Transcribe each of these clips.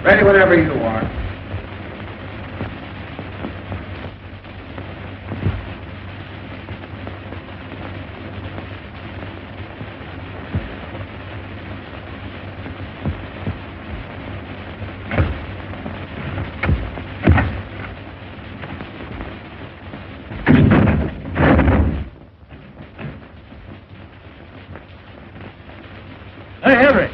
Ready whenever you are. Hey, Henry.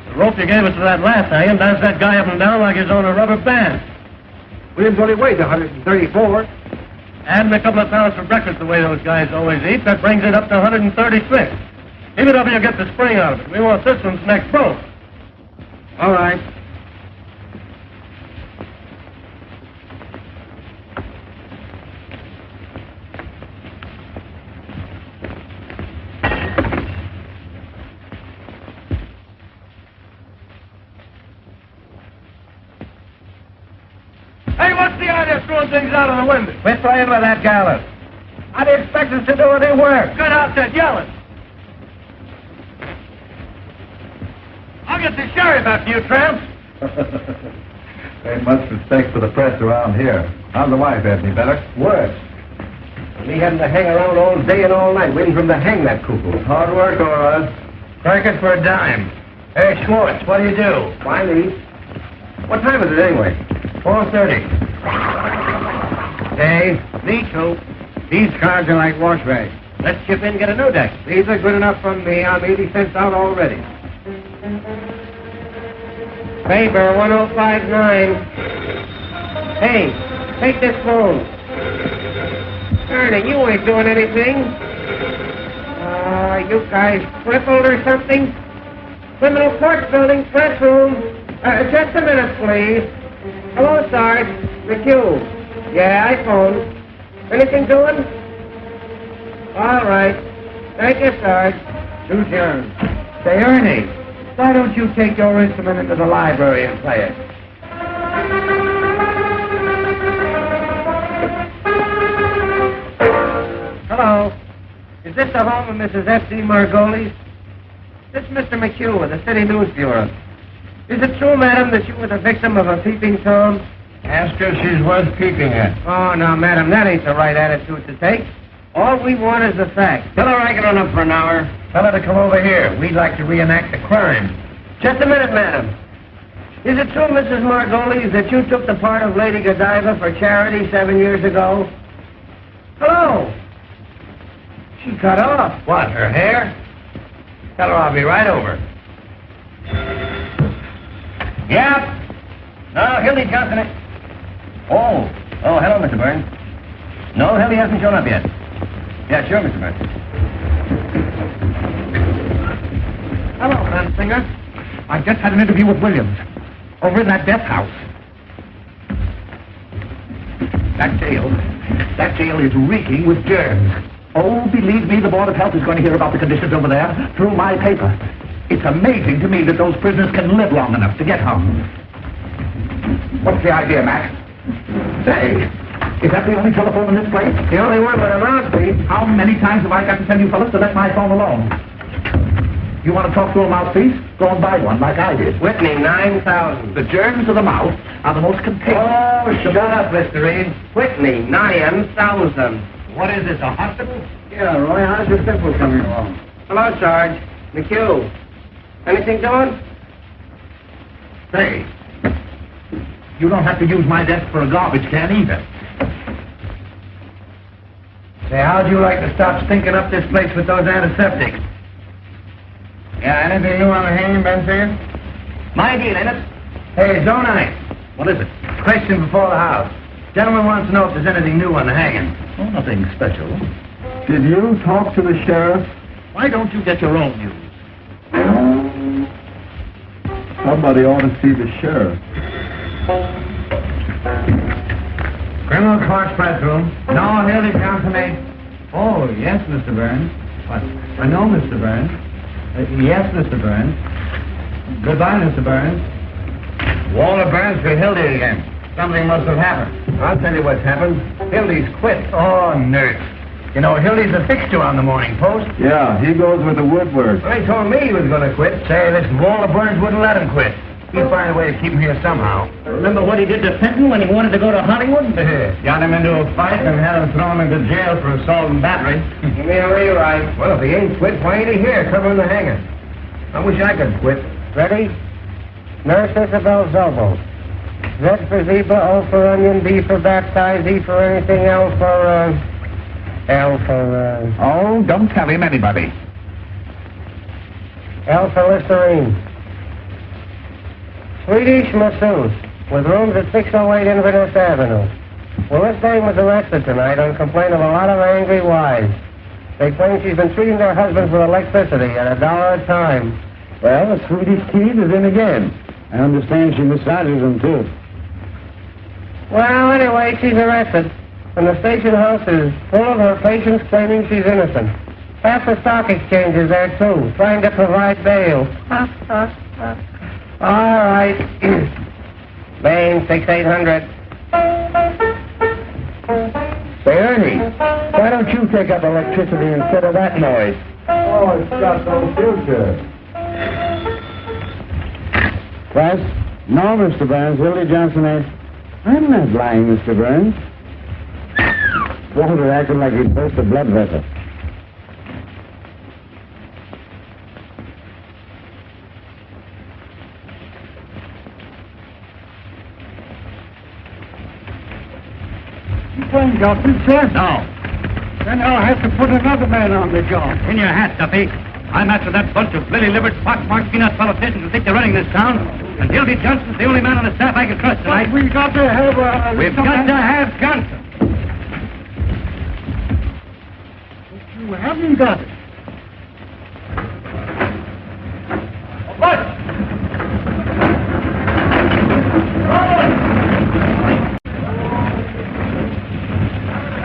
The rope you gave us to that last hanging does that guy up and down like he's on a rubber band. Williams only weighs 134. Adding a couple of pounds for breakfast the way those guys always eat, that brings it up to 136. Keep it up and you'll get the spring out of it. We want this one's next boat. All right. Hey, what's the idea of throwing things out of the window? Quit playing with that gallant. How do you expect us to do any work? Good outfit, yelling. I'll get the sheriff after you, tramps. Ain't much respect for the press around here. How's the wife, Espn? Better? Worse. Me having to hang around all day and all night waiting for him to hang that cuckoo. Hard work, all right. Crank it for a dime. Hey, Schwartz, what do you do? Why leave? What time is it anyway? 4:30. Hey, me too. These cards are like wash rags. Let's chip in and get a new deck. These are good enough for me. I'm 80 cents out already. Paper 1059. Hey, take this phone. Ernie, you ain't doing anything. You guys crippled or something? Criminal Court Building, press room. Just a minute, please. Hello, Sarge. McHugh. Yeah, I phoned. Anything doing? All right. Thank you, Sarge. To John. Say, Ernie, why don't you take your instrument into the library and play it? Hello. Is this the home of Mrs. F.C. Margolis? This is Mr. McHugh of the City News Bureau. Is it true, madam, that you were the victim of a peeping Tom? Ask her if she's worth peeping at. Oh, no, madam, that ain't the right attitude to take. All we want is the facts. Tell her I can run up for an hour. Tell her to come over here. We'd like to reenact the crime. Just a minute, madam. Is it true, Mrs. Margolis, that you took the part of Lady Godiva for charity 7 years ago? Hello. She cut off. What, her hair? Tell her I'll be right over. Yep. No, Hildy's Johnson. Oh, hello, Mr. Burns. No, Hildy hasn't shown up yet. Yeah, sure, Mr. Burns. Hello, Mansinger. I just had an interview with Williams over in that death house. That jail is reeking with germs. Oh, believe me, the Board of Health is going to hear about the conditions over there through my paper. It's amazing to me that those prisoners can live long enough to get hung. What's the idea, Max? Say, is that the only telephone in this place? The only one with a mouthpiece. How many times have I got to tell you fellas to let my phone alone? You want to talk to a mouthpiece? Go and buy one like I did. Whitney, 9,000. The germs of the mouth are the most contagious. Oh, shut up, Mr. Reed. Whitney, 9,000. What is this, a hospital? Yeah, Roy, how's your pimple coming along? Hello, Sarge. McHugh. Anything doing? Say, you don't have to use my desk for a garbage can either. Say, how'd you like to stop stinking up this place with those antiseptics? Yeah, anything new on the hanging, Bensinger? My deal, ain't it? Hey, Zone 9. What is it? Question before the house. Gentleman wants to know if there's anything new on the hanging. Oh, nothing special. Did you talk to the sheriff? Why don't you get your own news? Somebody ought to see the sheriff. Criminal Court press room. No, Hildy Johnson. Oh, yes, Mr. Burns. What? No, Mr. Burns. Yes, Mr. Burns. Goodbye, Mr. Burns. Walter Burns for Hildy again. Something must have happened. I'll tell you what's happened. Hildy's quit. Oh, nurse. You know, Hildy's a fixture on the Morning Post. Yeah, he goes with the woodwork. Well, he told me he was going to quit. Say, this Walter Burns wouldn't let him quit. He'll find a way to keep him here somehow. Remember what he did to Fenton when he wanted to go to Hollywood? Got him into a fight and had him thrown into jail for assault and battery. Give me a rewrite. Well, if he ain't quit, why ain't he here covering the hangar? I wish I could quit. Ready? Nurse Isabel's elbow. Z for zebra, O for onion, B for baptize, E for anything, L for, Oh, don't tell him anybody. L for Listerine. Swedish masseuse, with rooms at 608 Inverness Avenue. Well, this dame was arrested tonight on complaint of a lot of angry wives. They claim she's been treating their husbands with electricity at $1 a time. Well, the Swedish kid is in again. I understand she massages them, too. Well, anyway, she's arrested. And the station house is full of her patients claiming she's innocent. Half the stock exchange is there, too, trying to provide bail. All right. Bain, 6800. Say, Ernie, why don't you take up electricity instead of that noise? Oh, it's got no future. What? No, Mr. Burns. Hildy Johnson ain't. I'm not lying, Mr. Burns. Walter acting like he'd burst a blood vessel. You playing Johnson, sir? No. Then I'll have to put another man on the job. In your hat, Duffy. I'm after that bunch of lily-livered, pock-marked peanut politicians who think they're running this town. And Hildy Johnson's the only man on the staff I can trust tonight. We've got to have We've got to have Johnson. You haven't got it. What?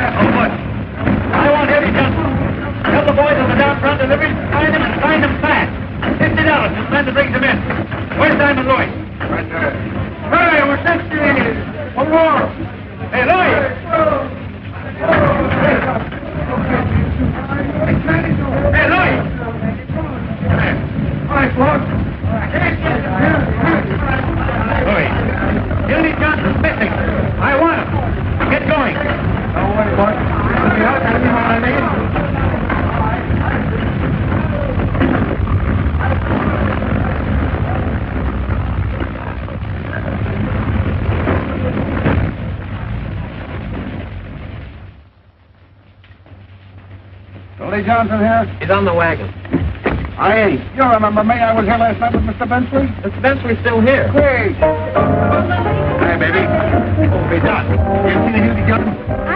Oh, what? I want Hildy Johnson. Tell the boys on the down front deliveries to find him and find him fast. $50 to the man that brings him in. Where's Simon Louis? Right there. Hey, we're 60. One more. Hey, Louis. Hey, Louis. All right, folks. Louis, Hildy Johnson's missing. I want him. Get going. Don't worry, boy. You know what I mean? Billy Johnson here? He's on the wagon. I ain't. You remember me? I was here last night with Mr. Bensley. Mr. Bensley's still here. Hey! Hi, baby. Oh, hey, Doc. You see the Hildy Johnson? I